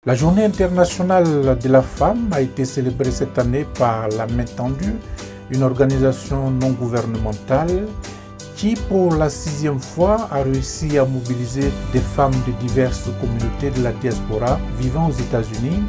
La Journée internationale de la femme a été célébrée cette année par la Main Tendue, une organisation non gouvernementale qui, pour la 6e fois, a réussi à mobiliser des femmes de diverses communautés de la diaspora vivant aux États-Unis.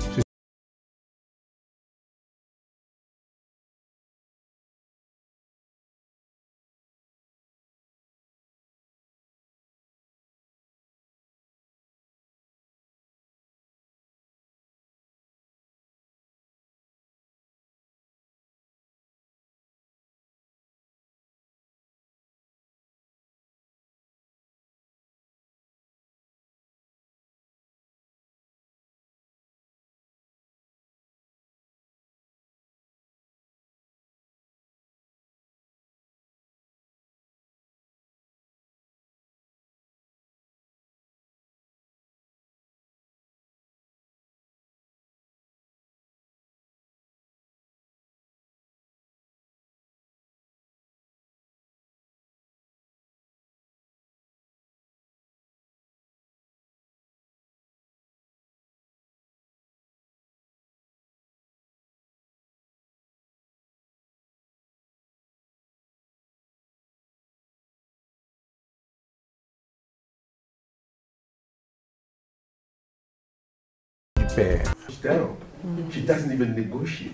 She doesn't even negotiate.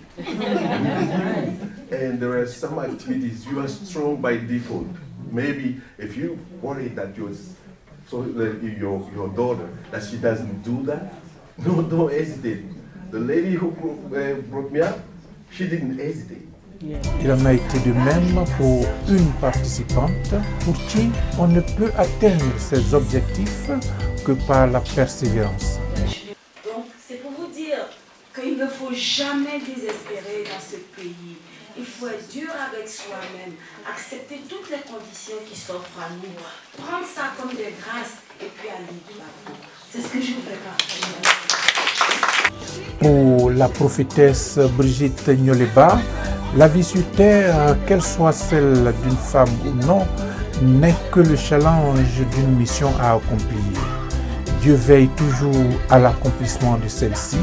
And there are some activities you are strong by default. Maybe if you worry that your daughter, that she doesn't do that, no, don't hesitate. The lady who brought me up, she didn't hesitate. Il en a été de même pour une participante pour qui on ne peut atteindre ses objectifs que par la persévérance. Donc c'est pour vous dire qu'il ne faut jamais désespérer dans ce pays. Il faut être dur avec soi-même, accepter toutes les conditions qui s'offrent à nous, prendre ça comme des grâces et puis aller de l'avant. C'est ce que je voulais partager. Pour la prophétesse Brigitte Nyoleba, la vie sur terre, qu'elle soit celle d'une femme ou non, n'est que le challenge d'une mission à accomplir. Dieu veille toujours à l'accomplissement de celle-ci,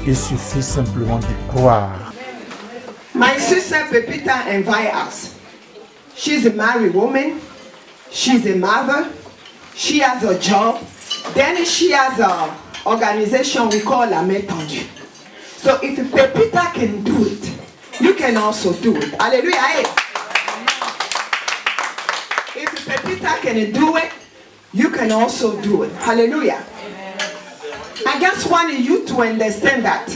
il suffit simplement d'y croire. My sister Pepita invite us. She's a married woman, she's a mother, she has a job, then she has an organization we call La Main Tendue. So if Pepita can do it, you can also do it. Hallelujah. If Pepita can do it, you can also do it. Hallelujah. I just want you to understand that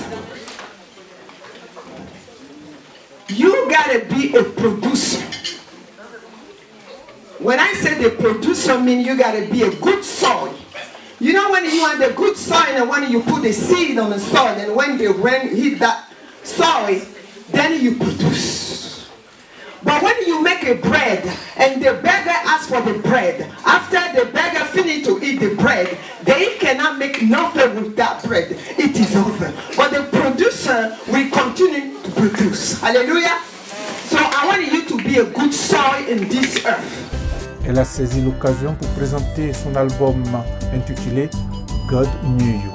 you gotta be a producer. When I say the producer, I mean you gotta be a good soil. You know when you want the good soil and when you put the seed on the soil and when the rain hit that soil, then you produce. But when you make a bread and the beggar asks for the bread, after the beggar finish to eat the bread, they cannot make nothing with that bread. It is over. But the producer will continue to produce. Hallelujah. So I want you to be a good soil in this earth. Elle a saisi l'occasion pour présenter son album intitulé God Knew You.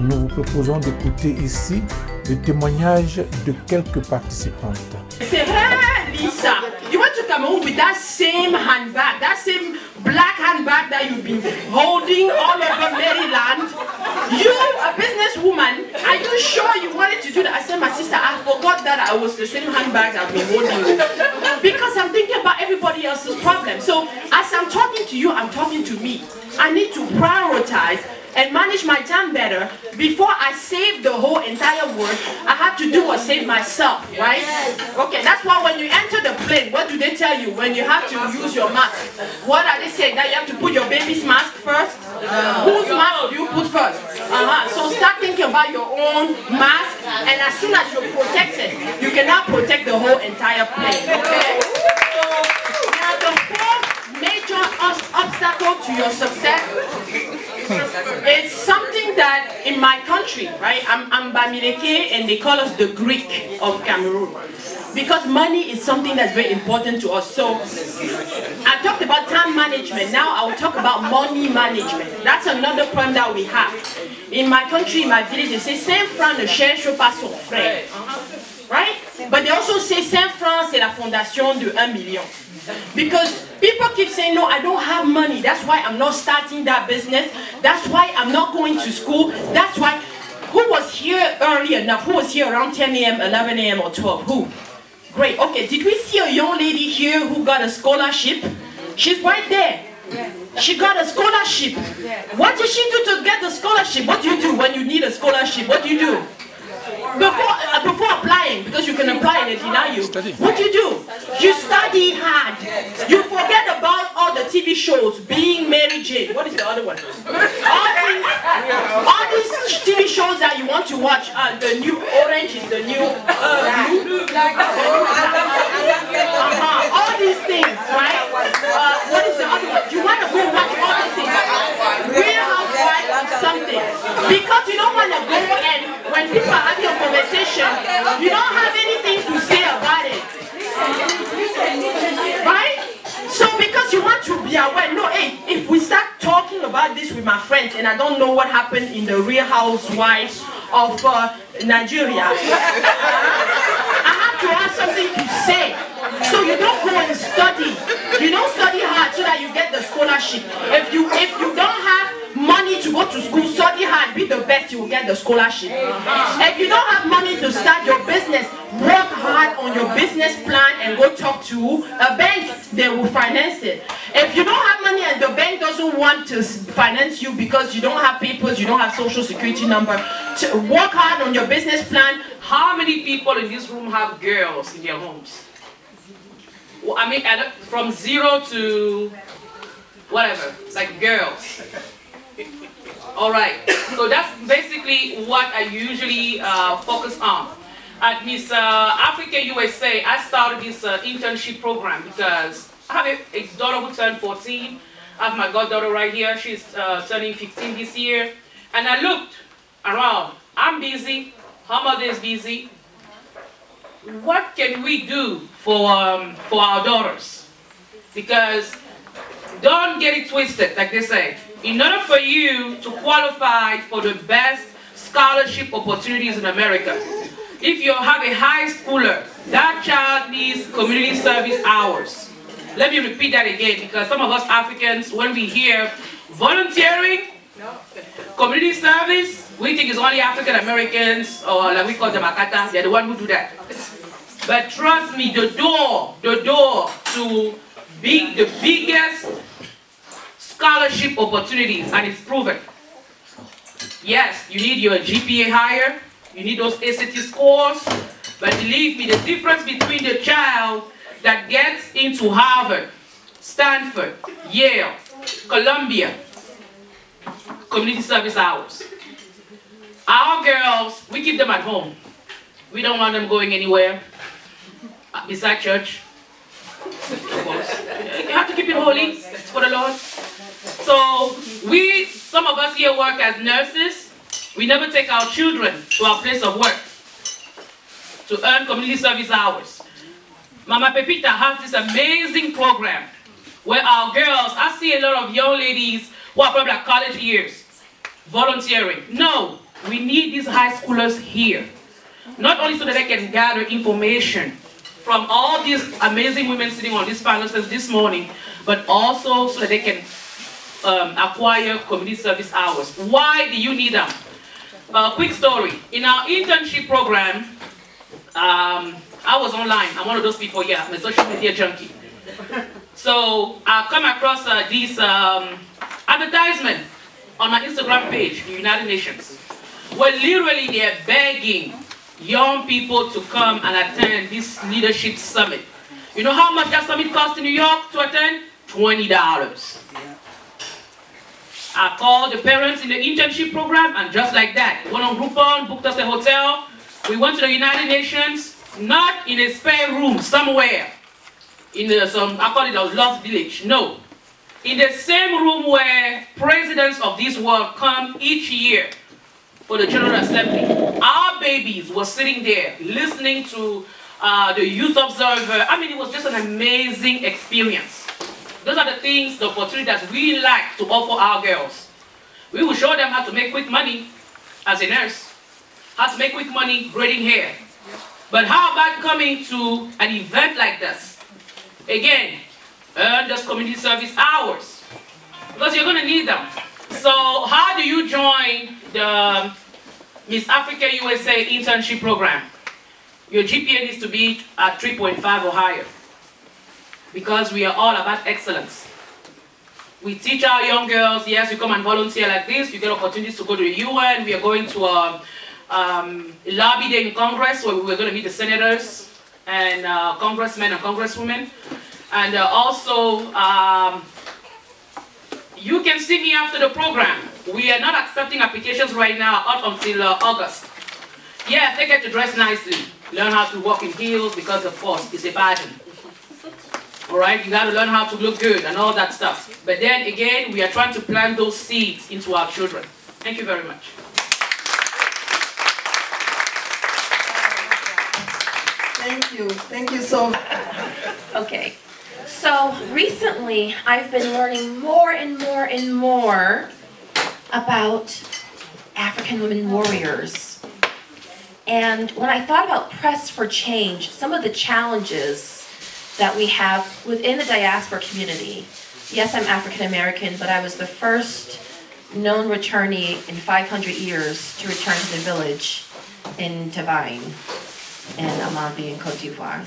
Nous vous proposons d'écouter ici le témoignage de quelques participantes. C'est vrai, Lisa. You went to Cameroon with that same handbag, that same black handbag that you've been holding all over Maryland. You, a businesswoman, are you sure you wanted to do that? I said, my sister, I forgot that I was the same handbag I've been holding. Because I'm thinking about everybody else's problem. So as I'm talking to you, I'm talking to me. I need to prioritize and manage my time better, before I save the whole entire world, I have to do what save myself, right? Okay, that's why when you enter the plane, what do they tell you when you have to use your mask? What are they saying? That you have to put your baby's mask first? Whose mask do you put first? So start thinking about your own mask, and as soon as you're protected, you can now protect the whole entire plane, okay? Now the fourth major obstacle to your success is something that in my country, right? I'm Bamileke, and they call us the Greek of Cameroon. Because money is something that's very important to us. So I talked about time management. Now I will talk about money management. That's another problem that we have. In my country, in my village, they say 5 francs ne cherche pas son frère. Right? But they also say 5 francs c'est la fondation de 1 million. Because people keep saying, no, I don't have money. That's why I'm not starting that business. That's why I'm not going to school. That's why. Who was here early enough? Who was here around 10 a.m., 11 a.m. or 12? Who? Great. Okay, did we see a young lady here who got a scholarship? She's right there. She got a scholarship. What did she do to get the scholarship? What do you do when you need a scholarship? What do you do? Before applying, because you can apply and they deny you. What do? You study hard. You forget about all the TV shows, Being Mary Jane. What is the other one? All these TV shows that you want to watch. The new Orange is the new blue. All these things, right? What is the other one? You want to go watch all these things. Real Housewives something. Because you don't want to go and when people are having a conversation, you don't have anything to say about it. Right? So because you want to be aware, no, hey, if we start talking about this with my friends and I don't know what happened in the Real Housewives of Nigeria, I have to have something to say. So you don't go and study. You don't study hard so that you get the scholarship. If you don't have money to go to school, study hard, be the best, you will get the scholarship. If you don't have money to start your business, work hard on your business plan and go talk to a bank. They will finance it. If you don't have money and the bank doesn't want to finance you because you don't have papers, you don't have social security number, work hard on your business plan. How many people in this room have girls in their homes? Well, I mean, from 0 to whatever, like girls. All right, so that's basically what I usually focus on. At Miss Africa USA, I started this internship program because I have a daughter who turned 14. I have my goddaughter right here. She's turning 15 this year. And I looked around. I'm busy. Her mother is busy. What can we do for our daughters? Because don't get it twisted, like they say. In order for you to qualify for the best scholarship opportunities in America, if you have a high schooler, that child needs community service hours. Let me repeat that again, because some of us Africans, when we hear volunteering, community service, we think it's only African Americans, or like we call them Akata, they're the ones who do that. But trust me, the door to be the biggest scholarship opportunities, and it's proven. Yes, you need your GPA higher, you need those SAT scores, but believe me, the difference between the child that gets into Harvard, Stanford, Yale, Columbia, community service hours. Our girls, we keep them at home. We don't want them going anywhere beside church. Of course. You have to keep it holy for the Lord. So some of us here work as nurses. We never take our children to our place of work to earn community service hours. Mama Pepita has this amazing program where our girls, I see a lot of young ladies who are probably at college years, volunteering. No, we need these high schoolers here. Not only so that they can gather information from all these amazing women sitting on these panels this morning, but also so that they can acquire community service hours. Why do you need them? Quick story. In our internship program, I was online. I'm one of those people here. I'm a social media junkie. So I come across this advertisement on my Instagram page, the United Nations, where literally they're begging young people to come and attend this leadership summit. You know how much that summit cost in New York to attend? $20. I called the parents in the internship program, and just like that, went on Groupon, booked us a hotel. We went to the United Nations, not in a spare room somewhere, in I call it a lost village. No. In the same room where presidents of this world come each year for the General Assembly. Our babies were sitting there listening to the Youth Observer. I mean, it was just an amazing experience. Those are the things, the opportunities that we like to offer our girls. We will show them how to make quick money as a nurse, how to make quick money braiding hair. But how about coming to an event like this? Again, earn those community service hours, because you're going to need them. So how do you join the Miss Africa USA internship program? Your GPA needs to be at 3.5 or higher, because we are all about excellence. We teach our young girls, yes, you come and volunteer like this, you get opportunities to go to the UN. We are going to a lobby day in Congress where we're going to meet the senators and congressmen and congresswomen. And also, you can see me after the program. We are not accepting applications right now up until August. Yes, they get to dress nicely, learn how to walk in heels, because of course, it's a fashion. All right, you got to learn how to look good and all that stuff. But then again, we are trying to plant those seeds into our children. Thank you very much. Thank you so much. Okay, so recently I've been learning more and more and more about African women warriors. And when I thought about Press for Change, some of the challenges that we have within the diaspora community. Yes, I'm African American, but I was the first known returnee in 500 years to return to the village in Tabine, in Amambi in Cote d'Ivoire.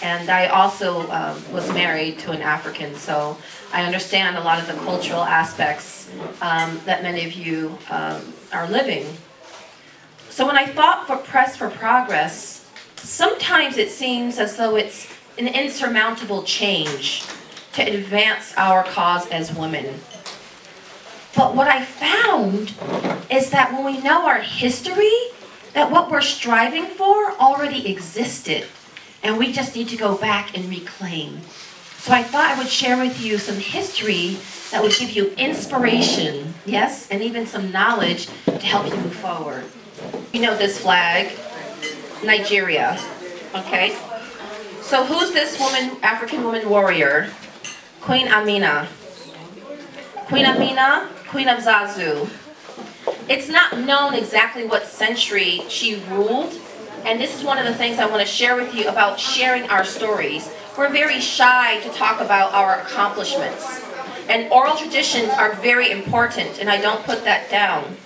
And I also was married to an African, so I understand a lot of the cultural aspects that many of you are living. So when I thought for Press for Progress, sometimes it seems as though it's an insurmountable change to advance our cause as women. But what I found is that when we know our history, that what we're striving for already existed, and we just need to go back and reclaim. So I thought I would share with you some history that would give you inspiration, yes, and even some knowledge to help you move forward. You know this flag, Nigeria, okay? So who's this woman, African woman warrior? Queen Amina. Queen Amina, Queen of Zazu. It's not known exactly what century she ruled, and this is one of the things I want to share with you about sharing our stories. We're very shy to talk about our accomplishments, and oral traditions are very important, and I don't put that down.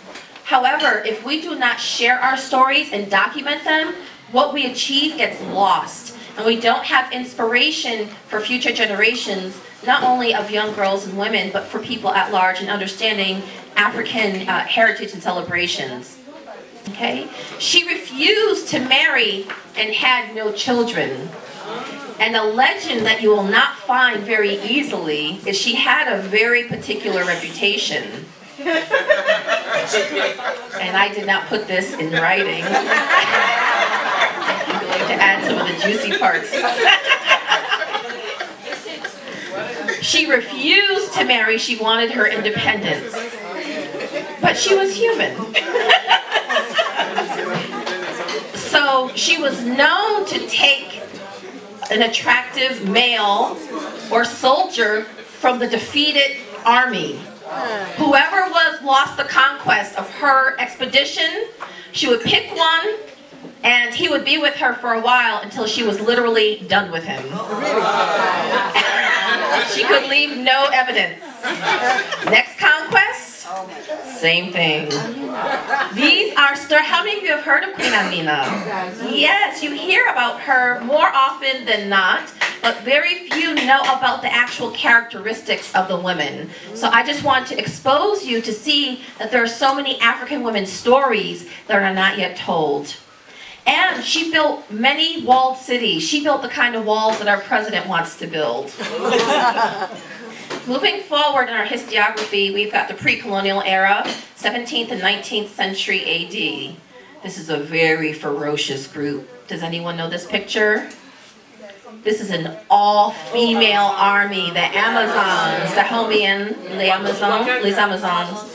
However, if we do not share our stories and document them, what we achieve gets lost. And we don't have inspiration for future generations, not only of young girls and women, but for people at large in understanding African heritage and celebrations. Okay? She refused to marry and had no children. And a legend that you will not find very easily is she had a very particular reputation. And I did not put this in writing. I'm going to add some of the juicy parts. She refused to marry. She wanted her independence. But she was human. So she was known to take an attractive male or soldier from the defeated army. Whoever lost the conquest of her expedition, she would pick one, and he would be with her for a while until she was literally done with him. She could leave no evidence. Next conquest, same thing. These are how many of you have heard of Queen Amina? Yes, you hear about her more often than not but very few know about the actual characteristics of the women. So I just want to expose you to see that there are so many African women's stories that are not yet told. And she built many walled cities. She built the kind of walls that our president wants to build. Moving forward in our historiography, we've got the pre-colonial era, 17th and 19th century AD. This is a very ferocious group. Does anyone know this picture? This is an all-female army, the Amazons, les Amazons.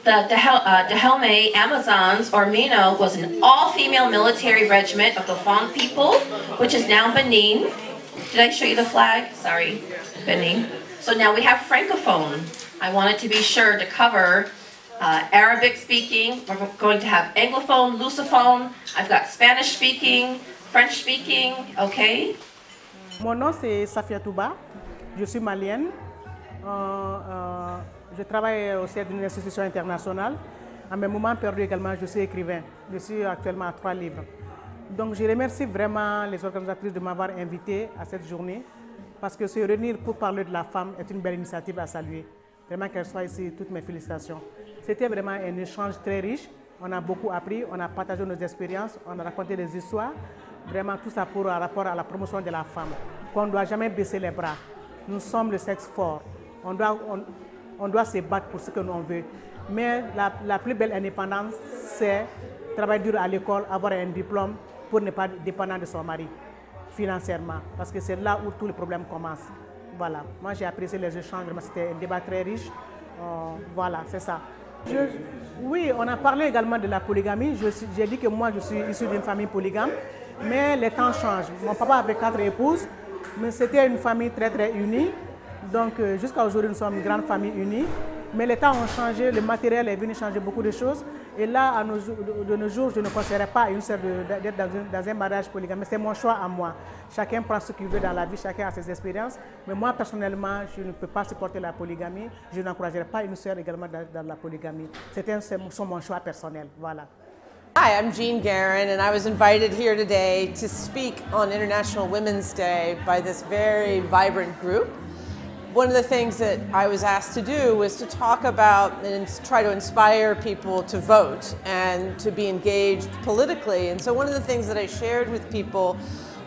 The Dahomey Amazons, or Mino, was an all-female military regiment of the Fon people, which is now Benin. Did I show you the flag? Sorry, Benin. So now we have Francophone. I wanted to be sure to cover Arabic speaking. We're going to have Anglophone, Lusophone. I've got Spanish speaking, French speaking, okay? Mon nom c'est Safia Touba, je suis malienne. Je travaille au sein d'une institution internationale. À mes moments perdus également, je suis écrivain. Je suis actuellement à 3 livres. Donc je remercie vraiment les organisatrices de m'avoir invité à cette journée parce que se réunir pour parler de la femme est une belle initiative à saluer. Vraiment qu'elle soit ici, toutes mes félicitations. C'était vraiment un échange très riche. On a beaucoup appris, on a partagé nos expériences, on a raconté des histoires. Vraiment tout ça pour un rapport à la promotion de la femme. Qu'on ne doit jamais baisser les bras. Nous sommes le sexe fort. On doit se battre pour ce que l'on veut. Mais la plus belle indépendance, c'est travailler dur à l'école, avoir un diplôme pour ne pas dépendre de son mari financièrement. Parce que c'est là où tous les problèmes commencent. Voilà. Moi, j'ai apprécié les échanges. C'était un débat très riche. Voilà, c'est ça. Oui, on a parlé également de la polygamie. J'ai dit que moi, je suis issue d'une famille polygame. Mais les temps changent. Mon papa avait 4 épouses, mais c'était une famille très, très unie. Donc, jusqu'à aujourd'hui, nous sommes une grande famille unie. Mais les temps ont changé, le matériel est venu changer beaucoup de choses. Et là, de nos jours, je ne conseillerais pas à une sœur d'être dans un mariage polygame. C'est mon choix à moi. Chacun prend ce qu'il veut dans la vie, chacun a ses expériences. Mais moi, personnellement, je ne peux pas supporter la polygamie. Je n'encouragerais pas une sœur également dans la polygamie. C'est mon choix personnel. Voilà. Hi, I'm Jean Guerin, and I was invited here today to speak on International Women's Day by this very vibrant group. One of the things that I was asked to do was to talk about and try to inspire people to vote and to be engaged politically. And so one of the things that I shared with people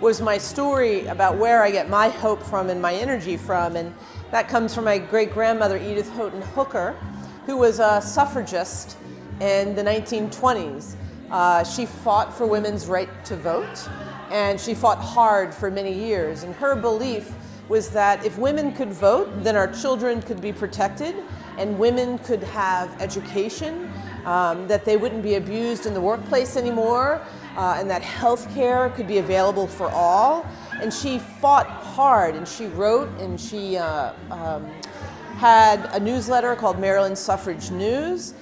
was my story about where I get my hope from and my energy from. And that comes from my great-grandmother, Edith Houghton Hooker, who was a suffragist in the 1920s. She fought for women's right to vote, and she fought hard for many years. And her belief was that if women could vote, then our children could be protected, and women could have education, that they wouldn't be abused in the workplace anymore, and that health care could be available for all. And she fought hard, and she wrote, and she had a newsletter called Maryland Suffrage News.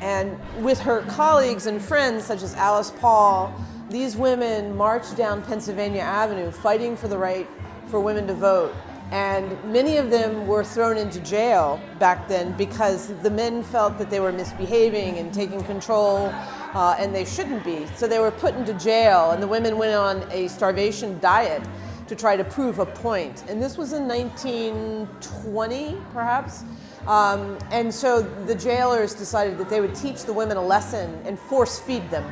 And with her colleagues and friends, such as Alice Paul, these women marched down Pennsylvania Avenue fighting for the right for women to vote. And many of them were thrown into jail back then because the men felt that they were misbehaving and taking control, and they shouldn't be. So they were put into jail, and the women went on a starvation diet to try to prove a point. And this was in 1920, perhaps. And so the jailers decided that they would teach the women a lesson and force feed them.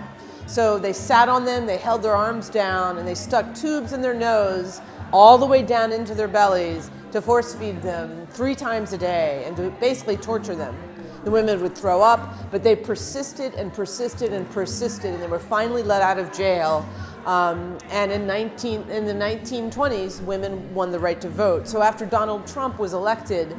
So they sat on them, they held their arms down, and they stuck tubes in their nose all the way down into their bellies to force feed them 3 times a day and to basically torture them. The women would throw up, but they persisted and persisted and persisted, and they were finally let out of jail. And in the 1920s, women won the right to vote. So after Donald Trump was elected,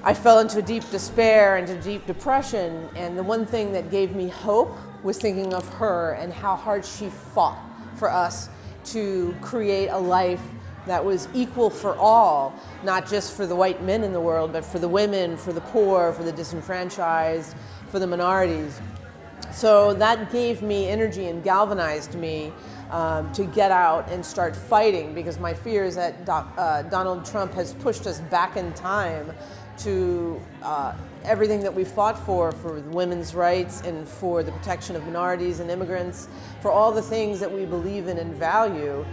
I fell into deep despair, into deep depression, and the one thing that gave me hope was thinking of her and how hard she fought for us to create a life that was equal for all, not just for the white men in the world, but for the women, for the poor, for the disenfranchised, for the minorities. So that gave me energy and galvanized me to get out and start fighting, because my fear is that Donald Trump has pushed us back in time to everything that we fought for women's rights and for the protection of minorities and immigrants, for all the things that we believe in and value.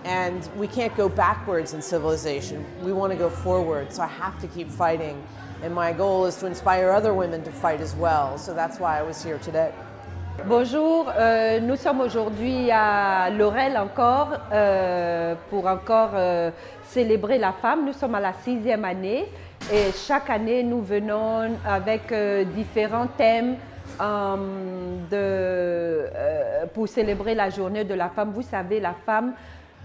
And we can't go backwards in civilization. We want to go forward, so I have to keep fighting. And my goal is to inspire other women to fight as well. So that's why I was here today. Bonjour, nous sommes aujourd'hui à Laurel encore pour encore célébrer la femme. Nous sommes à la 6e année et chaque année nous venons avec différents thèmes pour célébrer la journée de la femme. Vous savez, la femme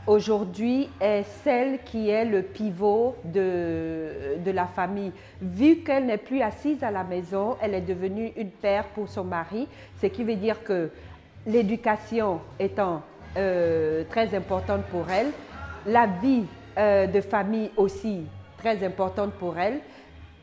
aujourd'hui est celle qui est le pivot de la famille. Vu qu'elle n'est plus assise à la maison, elle est devenue une père pour son mari, ce qui veut dire que l'éducation étant très importante pour elle, la vie de famille aussi très importante pour elle,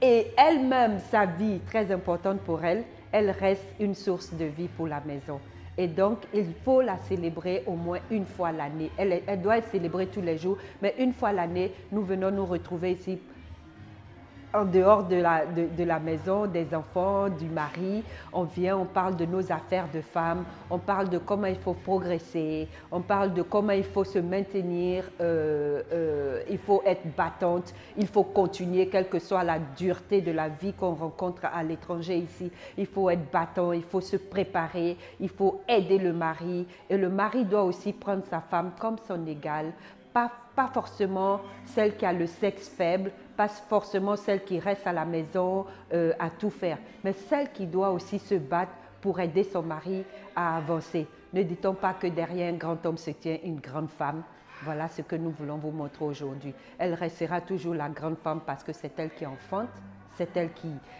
et elle-même sa vie très importante pour elle, elle reste une source de vie pour la maison. Et donc, il faut la célébrer au moins une fois l'année. Elle doit être célébrée tous les jours, mais une fois l'année, nous venons nous retrouver ici en dehors de la maison, des enfants, du mari. On vient, on parle de nos affaires de femmes, on parle de comment il faut progresser, on parle de comment il faut se maintenir, il faut être battante, il faut continuer, quelle que soit la dureté de la vie qu'on rencontre à l'étranger ici. Il faut être battant, il faut se préparer, il faut aider le mari. Et le mari doit aussi prendre sa femme comme son égale, pas forcément celle qui a le sexe faible, pas forcément celle qui reste à la maison à tout faire, mais celle qui doit aussi se battre pour aider son mari à avancer. Ne dit-on pas que derrière un grand homme se tient une grande femme? Voilà ce que nous voulons vous montrer aujourd'hui. Elle restera toujours la grande femme parce que c'est elle qui enfante, c'est elle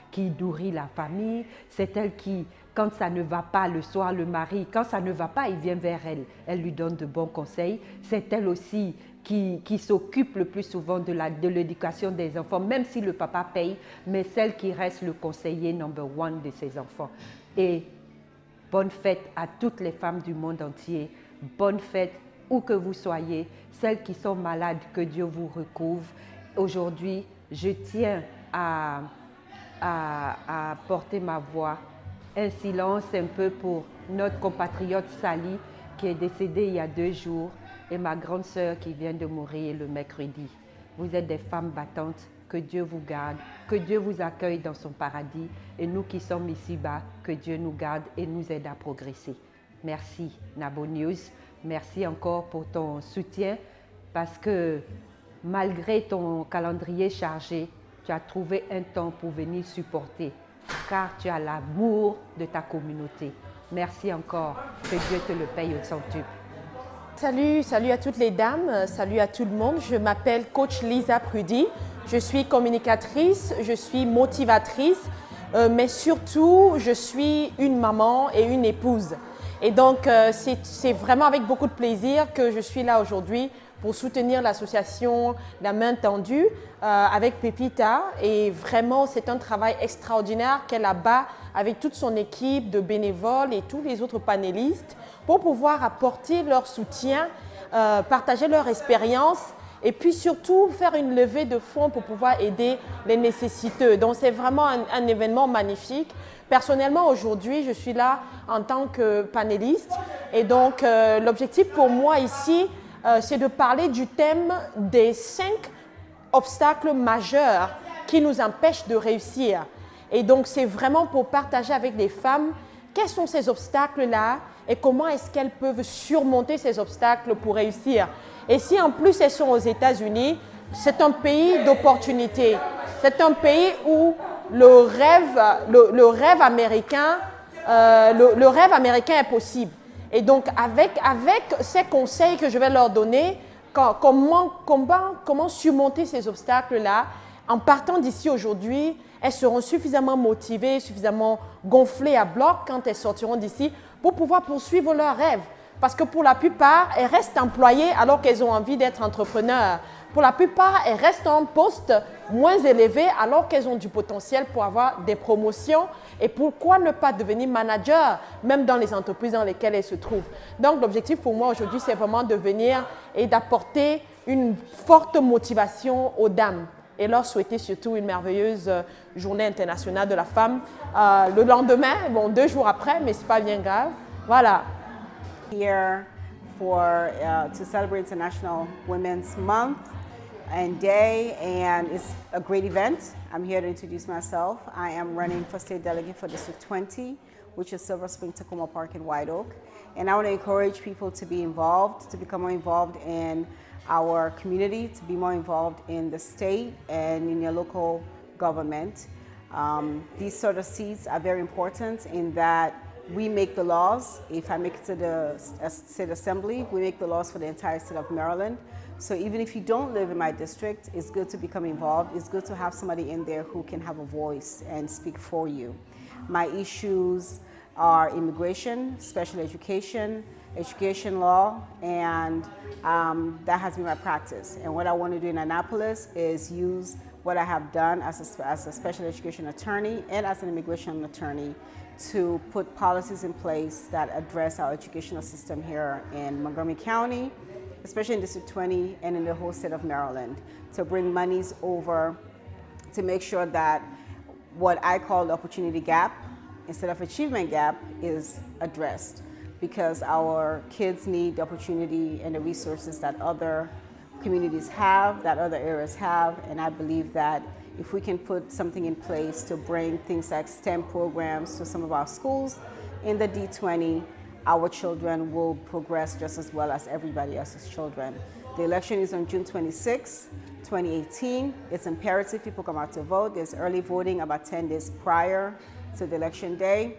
qui nourrit la famille, c'est elle qui, quand ça ne va pas le soir, le mari, quand ça ne va pas, il vient vers elle, elle lui donne de bons conseils. C'est elle aussi qui s'occupe le plus souvent de l'éducation des enfants, même si le papa paye, mais celle qui reste le conseiller number one de ses enfants. Et bonne fête à toutes les femmes du monde entier, bonne fête où que vous soyez, celles qui sont malades, que Dieu vous recouvre. Aujourd'hui, je tiens à porter ma voix, un silence un peu pour notre compatriote Sally qui est décédée il y a 2 jours et ma grande sœur qui vient de mourir le mercredi. Vous êtes des femmes battantes, que Dieu vous garde, que Dieu vous accueille dans son paradis et nous qui sommes ici-bas, que Dieu nous garde et nous aide à progresser. Merci Nabo News, merci encore pour ton soutien parce que malgré ton calendrier chargé, tu as trouvé un temps pour venir supporter car tu as l'amour de ta communauté. Merci encore, que Dieu te le paye au centuple. Salut à toutes les dames, salut à tout le monde. Je m'appelle coach Lisa Prudy. Je suis communicatrice, je suis motivatrice, mais surtout, je suis une maman et une épouse. Et donc, c'est vraiment avec beaucoup de plaisir que je suis là aujourd'hui pour soutenir l'association La Main Tendue avec Pepita. Et vraiment, c'est un travail extraordinaire qu'elle abat avec toute son équipe de bénévoles et tous les autres panélistes pour pouvoir apporter leur soutien, partager leur expérience et puis surtout faire une levée de fonds pour pouvoir aider les nécessiteux. Donc, c'est vraiment un événement magnifique. Personnellement, aujourd'hui, je suis là en tant que panéliste et donc l'objectif pour moi ici, c'est de parler du thème des 5 obstacles majeurs qui nous empêchent de réussir. Et donc, c'est vraiment pour partager avec les femmes quels sont ces obstacles-là et comment est-ce qu'elles peuvent surmonter ces obstacles pour réussir. Et si en plus elles sont aux États-Unis, c'est un pays d'opportunités. C'est un pays où le rêve américain est possible. Et donc, avec ces conseils que je vais leur donner, comment surmonter ces obstacles-là, en partant d'ici aujourd'hui, elles seront suffisamment motivées, suffisamment gonflées à bloc quand elles sortiront d'ici pour pouvoir poursuivre leurs rêves. Parce que pour la plupart, elles restent employées alors qu'elles ont envie d'être entrepreneurs. Pour la plupart, elles restent en poste moins élevé alors qu'elles ont du potentiel pour avoir des promotions. Et pourquoi ne pas devenir manager, même dans les entreprises dans lesquelles elles se trouvent. Donc, l'objectif pour moi aujourd'hui, c'est vraiment de venir et d'apporter une forte motivation aux dames. Et leur souhaiter surtout une merveilleuse journée internationale de la femme. Le lendemain, bon, 2 jours après, mais ce n'est pas bien grave. Voilà. Here to celebrate International Women's Month and Day, and it's a great event. I'm here to introduce myself. I am running for state delegate for District 20, which is Silver Spring, Tacoma Park, and White Oak. And I want to encourage people to be involved, to become more involved in our community, to be more involved in the state and in your local government. These sort of seats are very important in that we make the laws. If I make it to the state assembly, we make the laws for the entire state of Maryland. So even if you don't live in my district, it's good to become involved. It's good to have somebody in there who can have a voice and speak for you. My issues are immigration, special education, education law, and that has been my practice. And what I want to do in Annapolis is use what I have done as a special education attorney and as an immigration attorney to put policies in place that address our educational system here in Montgomery County, especially in District 20 and in the whole state of Maryland, to bring monies over to make sure that what I call the opportunity gap instead of achievement gap is addressed, because our kids need the opportunity and the resources that other communities have, that other areas have, and I believe that if we can put something in place to bring things like STEM programs to some of our schools in the D20, our children will progress just as well as everybody else's children. The election is on June 26, 2018. It's imperative people come out to vote. There's early voting about 10 days prior to the election day.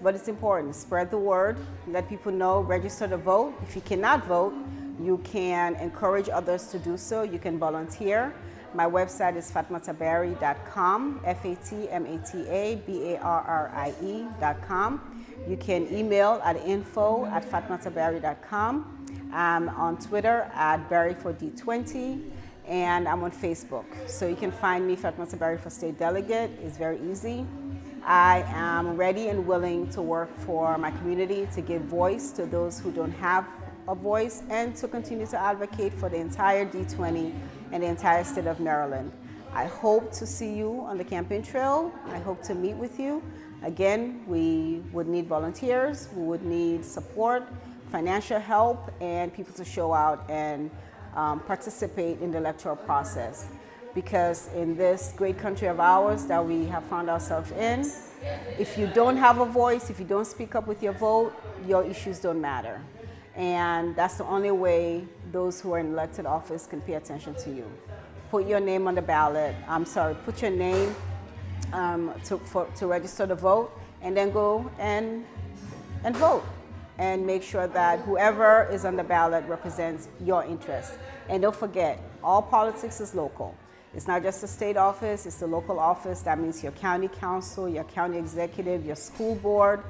But it's important, spread the word, let people know, register to vote. If you cannot vote, you can encourage others to do so. You can volunteer. My website is fatmatabarry.com, FATMATABARRIE.com. You can email at info@fatmatabarry.com. I'm on Twitter at Barry4D20, and I'm on Facebook. So you can find me, Fatmata Barry for State Delegate. It's very easy. I am ready and willing to work for my community, to give voice to those who don't have a voice, and to continue to advocate for the entire D20 and the entire state of Maryland. I hope to see you on the campaign trail. I hope to meet with you. Again, we would need volunteers, we would need support, financial help, and people to show out and participate in the electoral process. Because in this great country of ours that we have found ourselves in, if you don't have a voice, if you don't speak up with your vote, your issues don't matter. And that's the only way those who are in elected office can pay attention to you. Put your name on the ballot. Put your name to register to vote, and then go and vote. And make sure that whoever is on the ballot represents your interests. And don't forget, all politics is local. It's not just a state office, it's the local office. That means your county council, your county executive, your school board.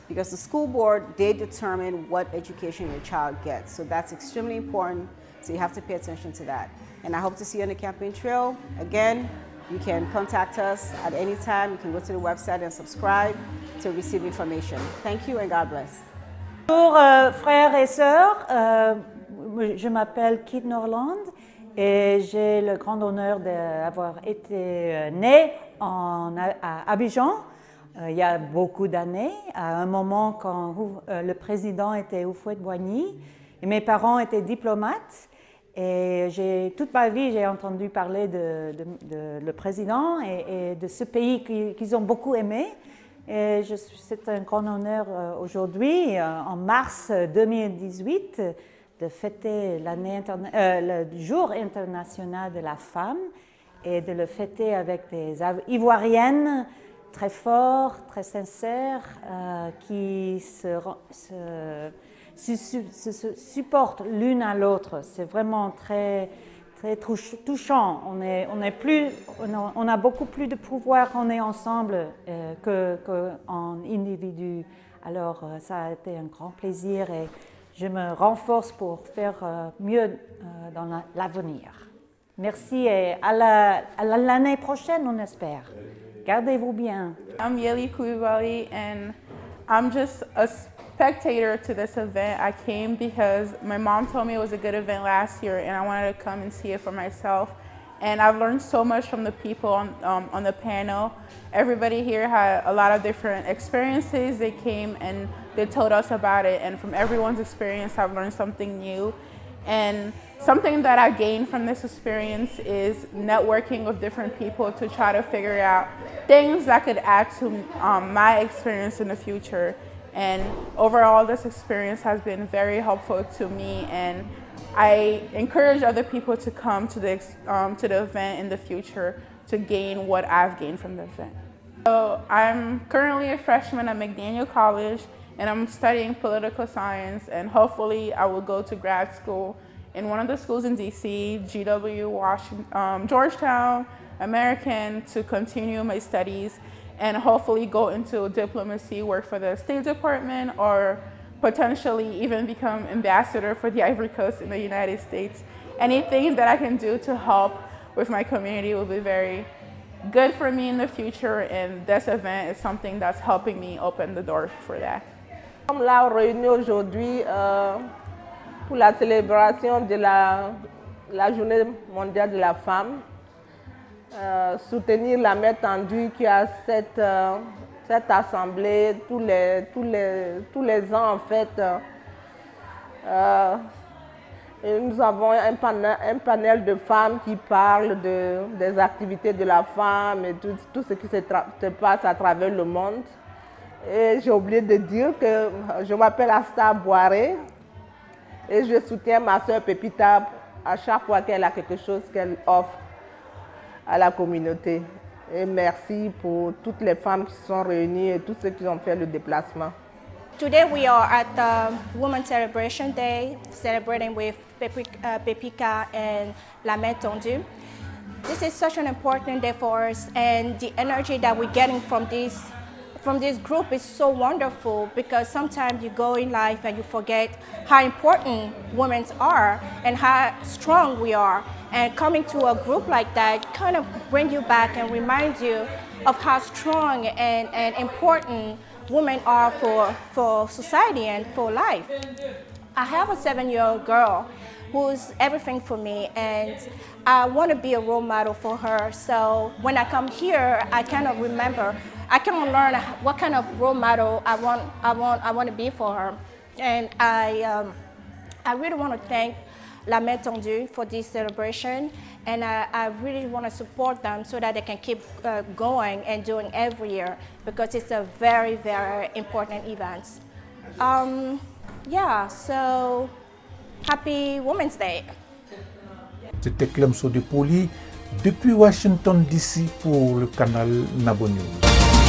Because the school board, they determine what education your child gets. So that's extremely important, so you have to pay attention to that. And I hope to see you on the campaign trail. Again, you can contact us at any time. You can go to the website and subscribe to receive information. Thank you and God bless. Bonjour frères et sœurs, je m'appelle Kit Norland et j'ai le grand honneur d'avoir été née à Abidjan. Il y a beaucoup d'années, à un moment quand le président était Houphouët-Boigny, et mes parents étaient diplomates, et toute ma vie j'ai entendu parler de le président et de ce pays qu'ils ont beaucoup aimé. Et c'est un grand honneur aujourd'hui, en mars 2018, de fêter le jour international de la femme et de le fêter avec des Ivoiriennes très fort, très sincère, qui se supportent l'une à l'autre. C'est vraiment très, très touchant. On a beaucoup plus de pouvoir quand on est ensemble qu'en individu. Alors, ça a été un grand plaisir et je me renforce pour faire mieux dans l'avenir. Merci et à l'année prochaine, on espère. Gardez-vous bien. I'm Yeli Koulibaly, and I'm just a spectator to this event. I came because my mom told me it was a good event last year, and I wanted to come and see it for myself. And I've learned so much from the people on the panel. Everybody here had a lot of different experiences. They came and they told us about it, and from everyone's experience, I've learned something new. And something that I gained from this experience is networking with different people to try to figure out things that could add to my experience in the future. And overall, this experience has been very helpful to me, and I encourage other people to come to the event in the future to gain what I've gained from the event. So I'm currently a freshman at McDaniel College, and I'm studying political science, and hopefully I will go to grad school in one of the schools in DC, GW, Washington, Georgetown, American, to continue my studies and hopefully go into diplomacy, work for the State Department, or potentially even become ambassador for the Ivory Coast in the United States. Anything that I can do to help with my community will be very good for me in the future, and this event is something that's helping me open the door for that. Nous sommes là réunis aujourd'hui pour la célébration de la Journée mondiale de la femme, soutenir la main tendue qui a cette assemblée tous les ans en fait. Et nous avons un panel de femmes qui parlent des activités de la femme et tout ce qui se passe à travers le monde. Et j'ai oublié de dire que je m'appelle Asta Boiré et je soutiens ma soeur Pépita à chaque fois qu'elle a quelque chose qu'elle offre à la communauté. Et merci pour toutes les femmes qui se sont réunies et tous ceux qui ont fait le déplacement. Today we are at the Women's Celebration Day, celebrating with Pepika and La Main Tendue. This is such an important day for us, and the energy that we're getting from this group is so wonderful, because sometimes you go in life and you forget how important women are and how strong we are. And coming to a group like that kind of brings you back and reminds you of how strong and important women are for society and for life. I have a 7-year-old girl who's everything for me, and I want to be a role model for her. So when I come here, I kind of remember, I kind of learn what kind of role model I want to be for her. And I really want to thank La Main Tendue for this celebration, and I really want to support them so that they can keep going and doing every year, because it's a very, very important event. Yeah, so happy Women's Day. C'était Clem Sodepoli depuis Washington DC pour le canal Nabo News.